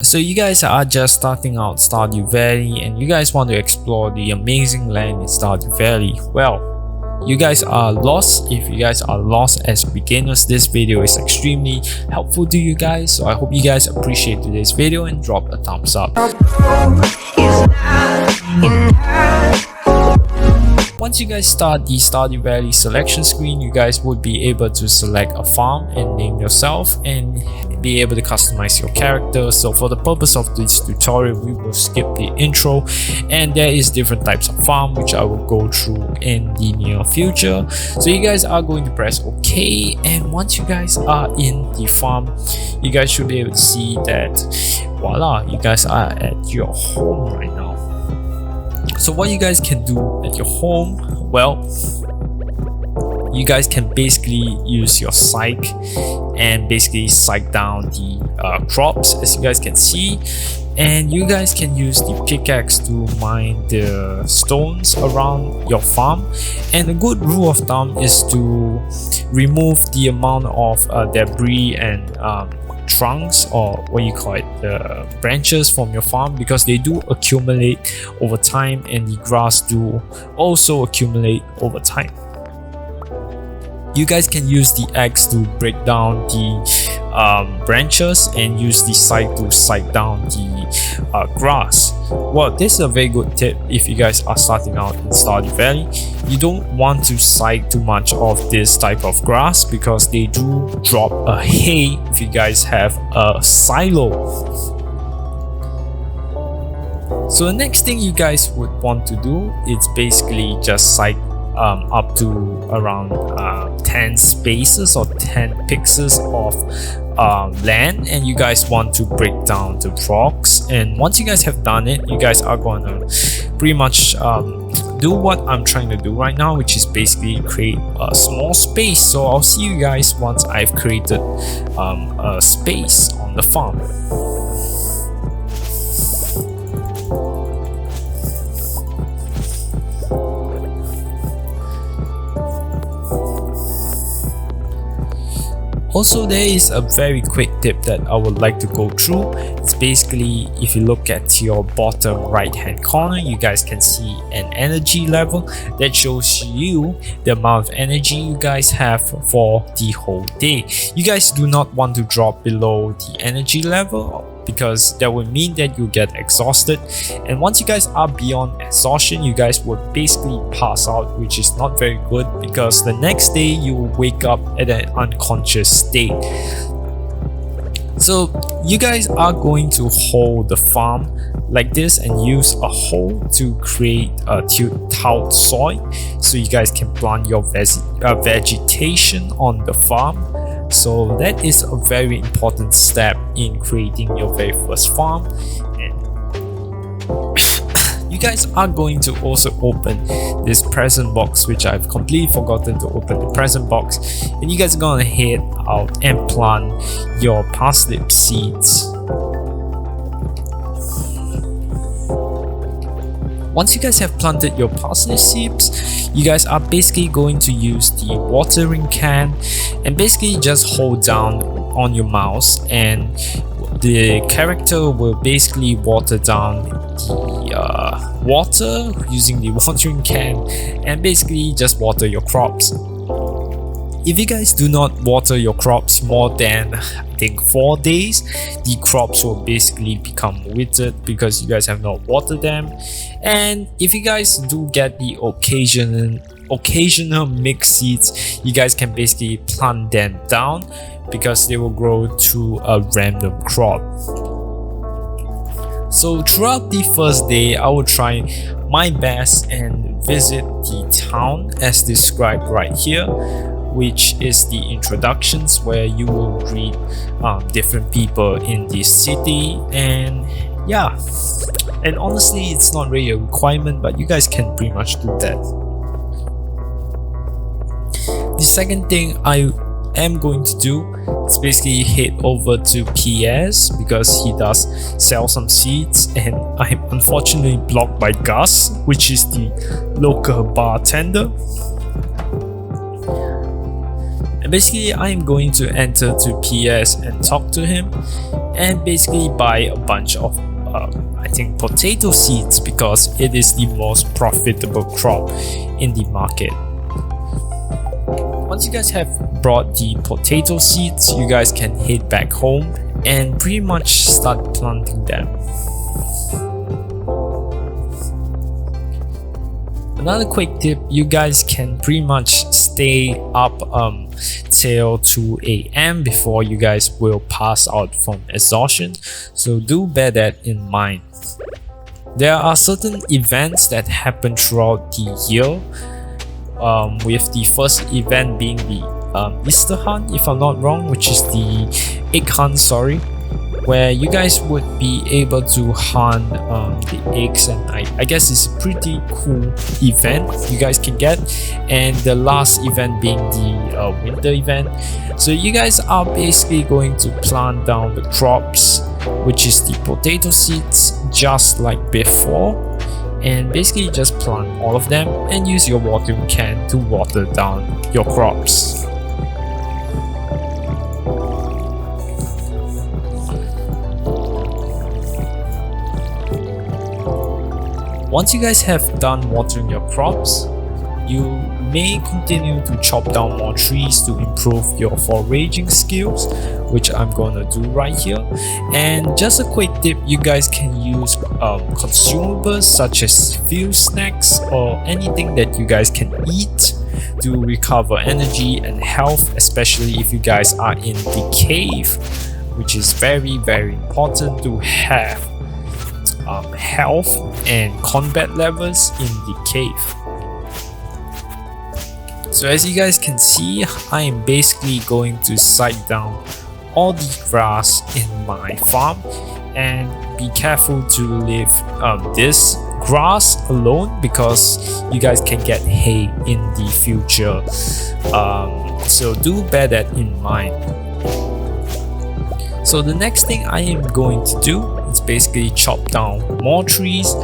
So you guys are just starting out Stardew Valley and you guys want to explore the amazing land in Stardew Valley. Well, you guys are lost. If you guys are lost as beginners, this video is extremely helpful to you guys. So I hope you guys appreciate today's video and drop a thumbs up. Once you guys start the Stardew Valley selection screen, you guys would be able to select a farm and name yourself and be able to customize your character. So for the purpose of this tutorial, we will skip the intro, and there is different types of farm which I will go through in the near future. So you guys are going to press OK, and once you guys are in the farm, you guys should be able to see that voila, you guys are at your home right now. So what you guys can do at your home, well, you guys can basically use your scythe and basically scythe down the crops, as you guys can see, and you guys can use the pickaxe to mine the stones around your farm. And a good rule of thumb is to remove the amount of debris and trunks, or what you call it, the branches from your farm, because they do accumulate over time, and the grass do also accumulate over time. You guys can use the axe to break down the branches and use the scythe to scythe down the grass. Well, this is a very good tip if you guys are starting out in Stardew Valley. You don't want to scythe too much of this type of grass because they do drop a hay if you guys have a silo. So the next thing you guys would want to do is basically just scythe up to around 10 spaces or 10 pixels of land, and you guys want to break down the rocks. And once you guys have done it, you guys are going to pretty much do what I'm trying to do right now, which is basically create a small space. So I'll see you guys once I've created a space on the farm. Also, there is a very quick tip that I would like to go through. It's basically, if you look at your bottom right hand corner, you guys can see an energy level that shows you the amount of energy you guys have for the whole day. You guys do not want to drop below the energy level, because that would mean that you get exhausted, and once you guys are beyond exhaustion, you guys would basically pass out, which is not very good, because the next day you will wake up at an unconscious state. So you guys are going to hold the farm like this and use a hoe to create a tiled soil, so you guys can plant your vegetation on the farm. So that is a very important step in creating your very first farm. And you guys are going to also open this present box, which I've completely forgotten to open the present box, and you guys are gonna head out and plant your parsnip seeds. Once you guys have planted your parsnip seeds, you guys are basically going to use the watering can and basically just hold down on your mouse, and the character will basically water down the water using the watering can, and basically just water your crops. If you guys do not water your crops more than, I think, 4 days, the crops will basically become withered because you guys have not watered them. And if you guys do get the occasional mixed seeds, you guys can basically plant them down because they will grow to a random crop. So throughout the first day, I will try my best and visit the town as described right here, which is the introductions, where you will read different people in this city. And yeah, and honestly, it's not really a requirement, but you guys can pretty much do that. The second thing I am going to do is basically head over to PS, because he does sell some seeds, and I'm unfortunately blocked by Gus, which is the local bartender. And basically I am going to enter to PS and talk to him and basically buy a bunch of I think potato seeds, because it is the most profitable crop in the market. Once you guys have brought the potato seeds, you guys can head back home and pretty much start planting them. Another quick tip, you guys can pretty much stay up till 2 AM before you guys will pass out from exhaustion, so do bear that in mind. There are certain events that happen throughout the year, with the first event being the Easter hunt, if I'm not wrong, which is the egg hunt, sorry, where you guys would be able to hunt the eggs, and I guess it's a pretty cool event you guys can get. And the last event being the winter event. So you guys are basically going to plant down the crops, which is the potato seeds, just like before, and basically just plant all of them and use your watering can to water down your crops. Once you guys have done watering your crops, you may continue to chop down more trees to improve your foraging skills, which I'm gonna do right here. And just a quick tip, you guys can use consumables such as fuel snacks or anything that you guys can eat to recover energy and health, especially if you guys are in the cave, which is very important to have health and combat levels in the cave. So as you guys can see, I am basically going to sight down all the grass in my farm, and be careful to leave this grass alone, because you guys can get hay in the future, so do bear that in mind. So the next thing I am going to do is basically chop down more trees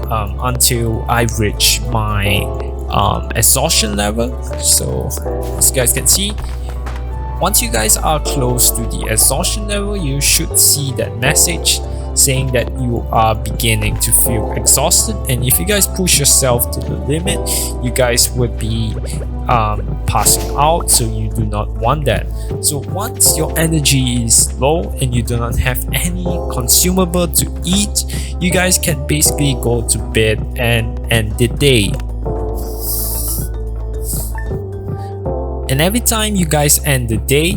until I reach my exhaustion level. So as you guys can see, once you guys are close to the exhaustion level, you should see that message saying that you are beginning to feel exhausted, and if you guys push yourself to the limit, you guys would be passing out, so you do not want that. So once your energy is low and you do not have any consumable to eat, you guys can basically go to bed and end the day. And every time you guys end the day,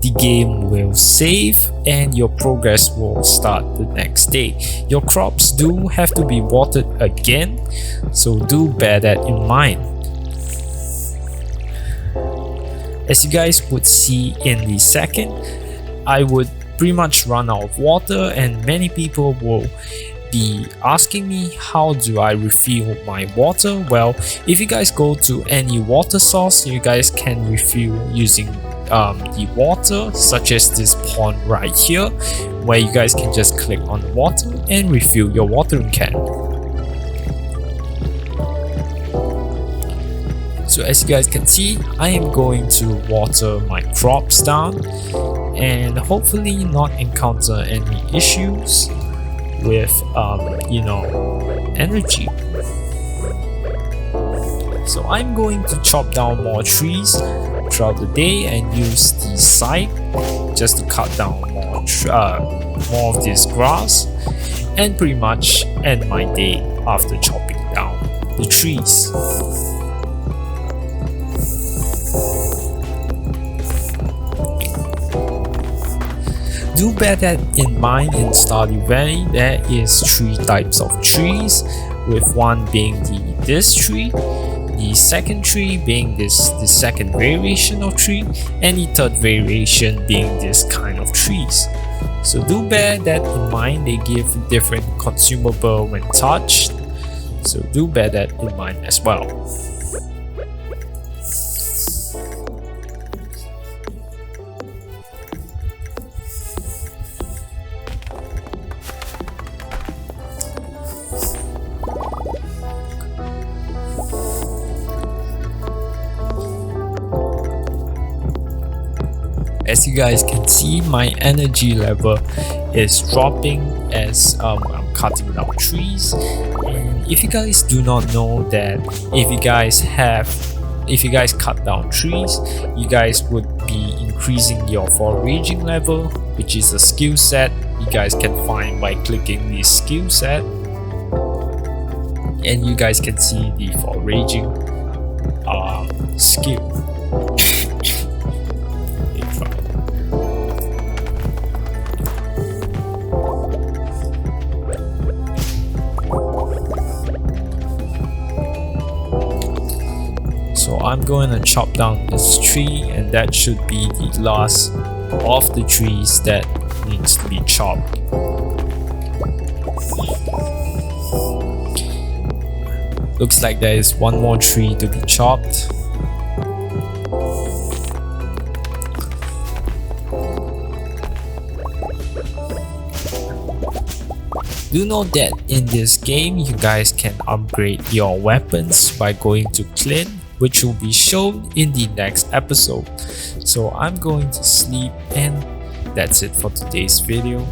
the game will save and your progress will start the next day. Your crops do have to be watered again, so do bear that in mind. As you guys would see in the second, I would pretty much run out of water, and many people will be asking me how do I refill my water. Well, if you guys go to any water source, you guys can refill using the water, such as this pond right here, where you guys can just click on the water and refill your watering can. So as you guys can see, I am going to water my crops down and hopefully not encounter any issues with energy. So I'm going to chop down more trees throughout the day and use the scythe just to cut down more of this grass, and pretty much end my day after chopping down the trees. Do bear that in mind. In Stardew Valley, there is 3 types of trees, with one being this tree, the second tree being the second variation of tree, and the third variation being this kind of trees. So do bear that in mind. They give different consumable when touched, so do bear that in mind as well. as you guys can see, my energy level is dropping as I'm cutting down trees. And if you guys do not know that, if you guys cut down trees, you guys would be increasing your foraging level, which is a skill set you guys can find by clicking the skill set, and you guys can see the foraging skill. So I'm going to chop down this tree, and that should be the last of the trees that needs to be chopped. Looks like there is one more tree to be chopped. Do note that in this game you guys can upgrade your weapons by going to Clint, which will be shown in the next episode. So I'm going to sleep, and that's it for today's video.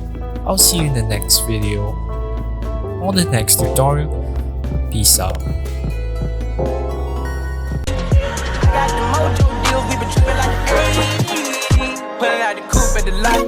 I'll see you in the next video or the next tutorial. Peace out. Got the mojo deals, we been tripping like the 80s. Pulling out the coupe at the lot.